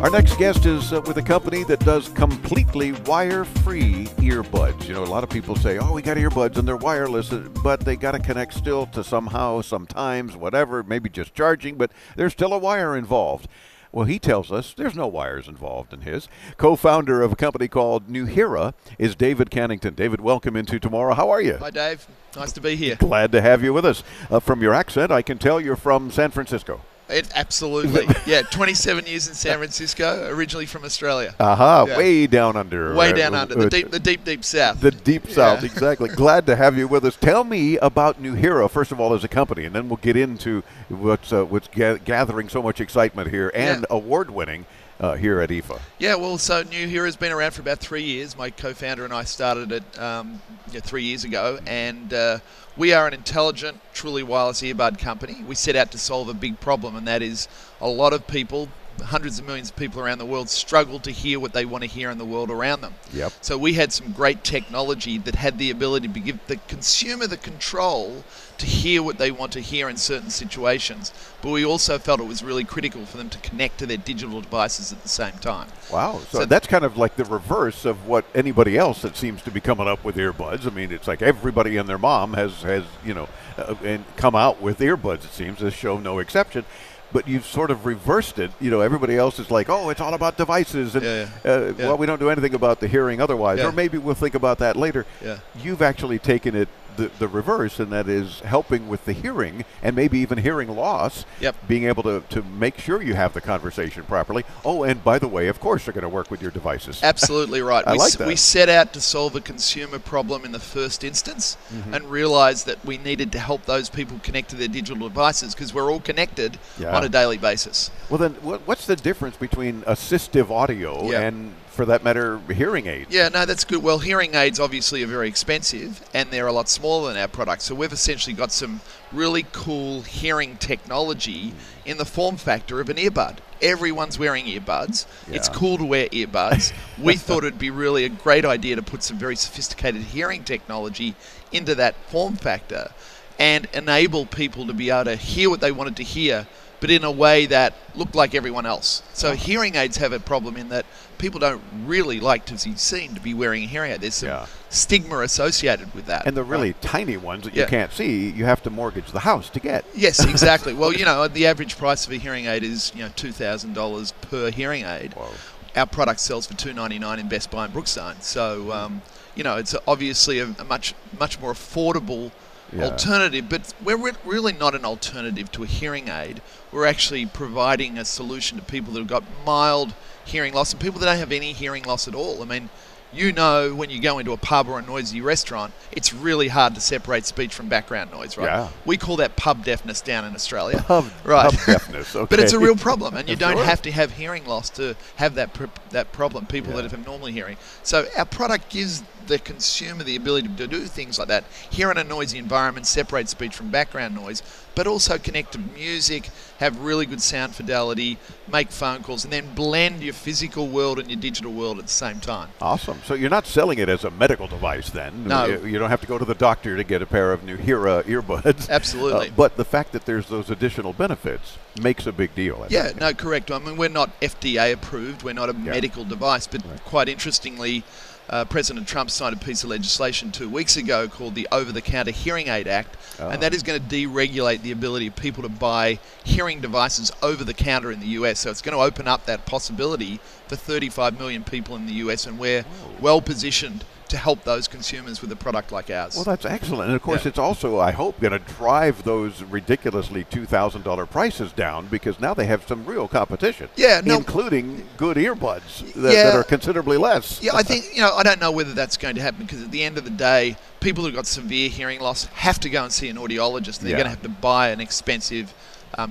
Our next guest is with a company that does completely wire-free earbuds. You know, a lot of people say, oh, we got earbuds and they're wireless, but they got to connect still to somehow, sometimes, whatever, maybe just charging, but there's still a wire involved. Well, he tells us there's no wires involved in his. Co-founder of a company called Nuheara is David Cannington. David, welcome into Tomorrow. How are you? Hi, Dave. Nice to be here. Glad to have you with us. From your accent, I can tell you're from San Francisco. Absolutely. Yeah, 27 years in San Francisco, originally from Australia. Aha, Yeah. Way down under. Way down under, the deep south. The deep south, exactly. Glad to have you with us. Tell me about Nuheara, first of all, as a company, and then we'll get into what's gathering so much excitement here and award-winning here at IFA. Yeah, well, so Nuheara has been around for about 3 years. My co-founder and I started it 3 years ago, and we are an intelligent, truly wireless earbud company. We set out to solve a big problem, and that is a lot of people, hundreds of millions of people around the world, struggle to hear what they want to hear in the world around them. Yep. So we had some great technology that had the ability to give the consumer the control to hear what they want to hear in certain situations. But we also felt it was really critical for them to connect to their digital devices at the same time. Wow. So that's kind of like the reverse of what anybody else that seems to be coming up with earbuds. I mean, it's like everybody and their mom has and come out with earbuds, it seems. This show no exception. But you've sort of reversed it. You know, everybody else is like, oh, it's all about devices. And, well, we don't do anything about the hearing otherwise. Or maybe we'll think about that later. Yeah. You've actually taken it the reverse, and that is helping with the hearing and maybe even hearing loss, being able to make sure you have the conversation properly. Oh, and by the way, of course, they're going to work with your devices. Absolutely right. I like that. We set out to solve a consumer problem in the first instance and realized that we needed to help those people connect to their digital devices because we're all connected on a daily basis. Well, then what's the difference between assistive audio and, for that matter, hearing aids? Yeah, no, that's good. Well, hearing aids obviously are very expensive and they're a lot smaller than our products. So we've essentially got some really cool hearing technology in the form factor of an earbud. Everyone's wearing earbuds. Yeah. It's cool to wear earbuds. We thought it'd be really a great idea to put some very sophisticated hearing technology into that form factor and enable people to be able to hear what they wanted to hear, but in a way that looked like everyone else. So hearing aids have a problem in that people don't really like to be seen to be wearing a hearing aid. There's some stigma associated with that. And the really tiny ones that you can't see, you have to mortgage the house to get. Yes, exactly. Well, you know, the average price of a hearing aid is $2,000 per hearing aid. Whoa. Our product sells for $299 in Best Buy and Brookstone. So, it's obviously a much more affordable alternative, but we're really not an alternative to a hearing aid. We're actually providing a solution to people that have got mild hearing loss and people that don't have any hearing loss at all. I mean, you know, when you go into a pub or a noisy restaurant, it's really hard to separate speech from background noise, right? Yeah. We call that pub deafness down in Australia. Pub deafness, okay. But it's a real problem, and you don't have to have hearing loss to have that problem, people that have normal hearing. So our product gives the consumer the ability to do things like that, hear in a noisy environment, separate speech from background noise, but also connect to music, have really good sound fidelity, make phone calls, and then blend your physical world and your digital world at the same time. Awesome. So you're not selling it as a medical device then? No. You don't have to go to the doctor to get a pair of Nuheara earbuds. Absolutely. But the fact that there's those additional benefits makes a big deal. I think. No, correct. I mean, we're not FDA approved. We're not a medical device, but quite interestingly, President Trump signed a piece of legislation 2 weeks ago called the Over-the-Counter Hearing Aid Act, and that is going to deregulate the ability of people to buy hearing devices over the counter in the US. So it's going to open up that possibility for 35 million people in the US, and we're well positioned to help those consumers with a product like ours. Well, that's excellent. And, of course, it's also, I hope, going to drive those ridiculously $2,000 prices down because now they have some real competition, including good earbuds that are considerably less. Yeah, I think, I don't know whether that's going to happen because at the end of the day, people who've got severe hearing loss have to go and see an audiologist. They're going to have to buy an expensive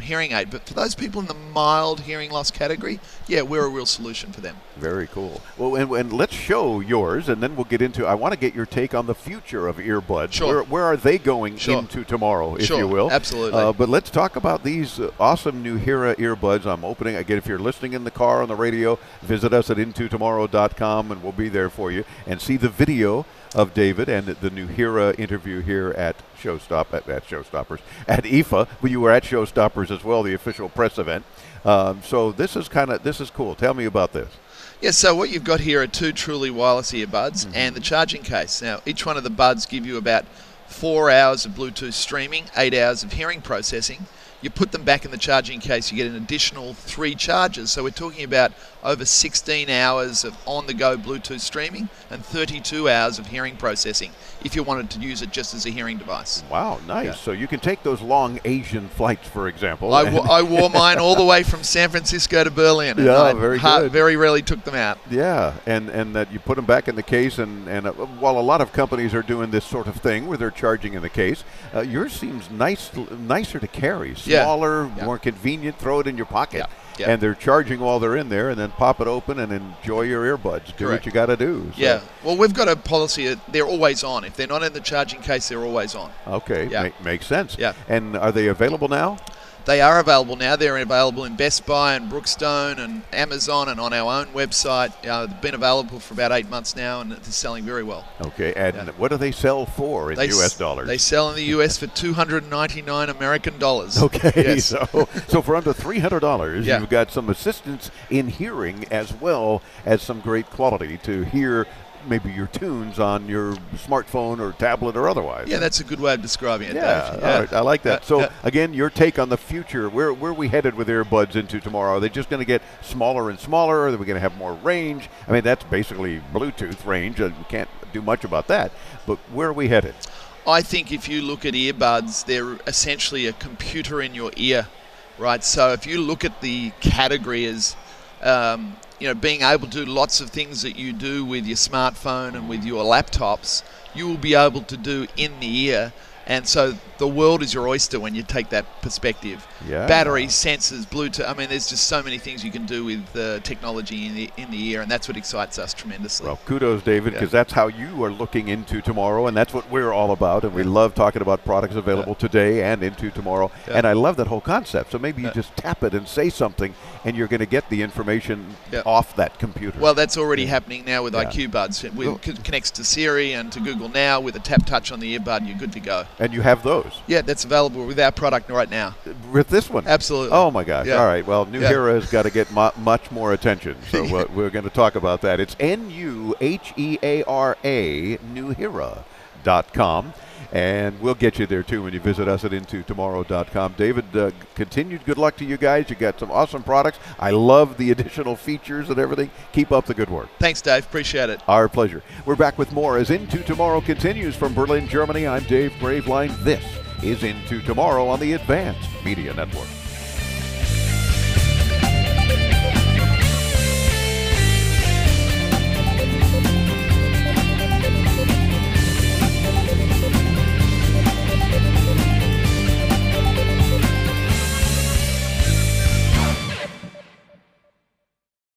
hearing aid. But for those people in the mild hearing loss category, we're a real solution for them. Very cool. Well, and let's show yours, and then we'll get into, I want to get your take on the future of earbuds. Sure. Where are they going into tomorrow, if you will? Absolutely. But let's talk about these awesome Nuheara earbuds. I'm opening, again, if you're listening in the car on the radio, visit us at intotomorrow.com, and we'll be there for you. And see the video of David and the Nuheara interview here at Showstoppers at IFA. Well, you were at Showstoppers as well, the official press event. So this is cool. Tell me about this. Yeah, so what you've got here are two truly wireless earbuds and the charging case. Now, each one of the buds give you about 4 hours of Bluetooth streaming, 8 hours of hearing processing. You put them back in the charging case, you get an additional 3 charges. So we're talking about over 16 hours of on-the-go Bluetooth streaming and 32 hours of hearing processing if you wanted to use it just as a hearing device. Wow, nice. Yeah. So you can take those long Asian flights, for example. I wore mine all the way from San Francisco to Berlin. And yeah, very good. Very rarely took them out. Yeah, and that you put them back in the case, and while a lot of companies are doing this sort of thing where they're charging in the case, yours seems nicer to carry. Smaller, more convenient, throw it in your pocket. Yeah. And they're charging while they're in there, and then pop it open and enjoy your earbuds. Do what you got to do. So. Yeah. Well, we've got a policy that they're always on. If they're not in the charging case, they're always on. Okay. Yeah. Makes sense. Yeah. And are they available now? They are available now. They're available in Best Buy and Brookstone and Amazon and on our own website. They've been available for about 8 months now, and they're selling very well. Okay, and what do they sell for in U.S. dollars? They sell in the U.S. for $299 American dollars. Okay, yes. so for under $300, you've got some assistance in hearing as well as some great quality to hear maybe your tunes on your smartphone or tablet or otherwise. Yeah, that's a good way of describing it, yeah, Dave. All right, I like that. So, again, your take on the future. Where are we headed with earbuds into tomorrow? Are they just going to get smaller and smaller? Are we going to have more range? I mean, that's basically Bluetooth range. We can't do much about that. But where are we headed? I think if you look at earbuds, they're essentially a computer in your ear, right? So if you look at the category as being able to do lots of things that you do with your smartphone and with your laptops, you will be able to do in the ear. And so the world is your oyster when you take that perspective. Yeah. Batteries, sensors, Bluetooth. I mean, there's just so many things you can do with technology in the ear, and that's what excites us tremendously. Well, kudos, David, because that's how you are looking into tomorrow, and that's what we're all about. And we love talking about products available today and into tomorrow. Yeah. And I love that whole concept. So maybe you just tap it and say something, and you're going to get the information off that computer. Well, that's already happening now with IQbuds. It connects to Siri and to Google Now. With a tap touch on the earbud, you're good to go. And you have those? Yeah, that's available with our product right now. With this one? Absolutely. Oh, my gosh. Yeah. All right. Well, Nuheara has got to get much more attention. So we're going to talk about that. It's Nuheara, Nuheara.com. And we'll get you there, too, when you visit us at intotomorrow.com. David, continued good luck to you guys. You got some awesome products. I love the additional features and everything. Keep up the good work. Thanks, Dave. Appreciate it. Our pleasure. We're back with more as Into Tomorrow continues from Berlin, Germany. I'm Dave Graveline. This is Into Tomorrow on the Advanced Media Network.